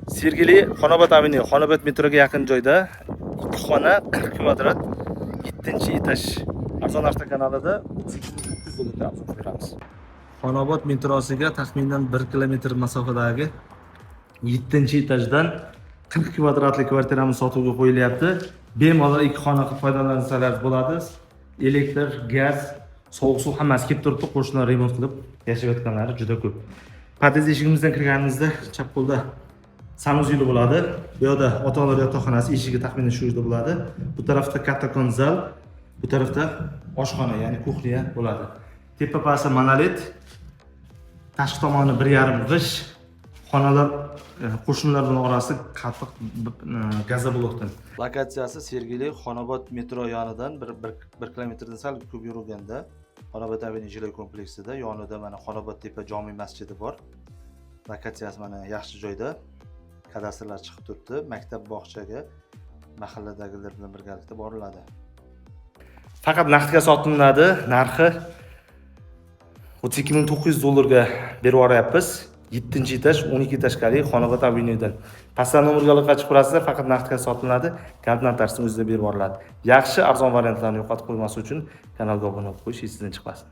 Sergeli Xonobod Avenue, Xonobod metroga yaqin joyda 2 xona 40 kvadrat 7-etaj arzon avtokanalida 800 dollarga arzon beramiz. Xonobod metrosiga taxminan 1 kilometr masofadagi 7-etajdan 40 kvadratli kvartiramiz sotuvga qo'yilyapti. Bemalol 2 xona qilib foydalansangiz bo'ladi. Elektr, gaz, sovuq suv hammasi kelib turibdi. Qo'shnilar remont qilib yashayotganlari juda ko'p. Pod'ezd eshigimizdan kirganimizda chap qo'lda sanuzeli bo'ladi. Bu yerda ota-onalar yotoqxonasi eshigi taxminan shu yerda bo'ladi. Bu tarafda kattakon zal, bu tarafda oshxona, ya'ni kuxnya bo'ladi. Tepa pasti monolit, tashqi tomoni 1,5 g'ish. Xonalar qo'shnilar bilan orasida qattiq gazoblokdan. Lokatsiyasi Sergeli Xonobod metro yonidan 1 kilometrdan sal ko'p yurganda Xonobod Avenue ijro kompleksida yonida mana Xonobod tepa jome masjidi bor. Lokatsiyasi mana yaxshi joyda. Kadastrlar chiqib turibdi. Maktab bog'chaga mahalladagilar bilan birgalikda boriladi. Faqat naqdga sotiladi. Narxi 32.900 dollarga berib yuboryapmiz. 7-etaj, 12-etajli Xonobod Avenuedan. Pastdan nomerga aloqa qilib turasizlar, faqat naqdga sotiladi. Kaltdan tarsini o'zida berib yuboriladi. Yaxshi arzon variantlarni yo'qotib qo'ymaslik uchun kanalga obuna bo'lib qo'yish esingizdan chiqmasin.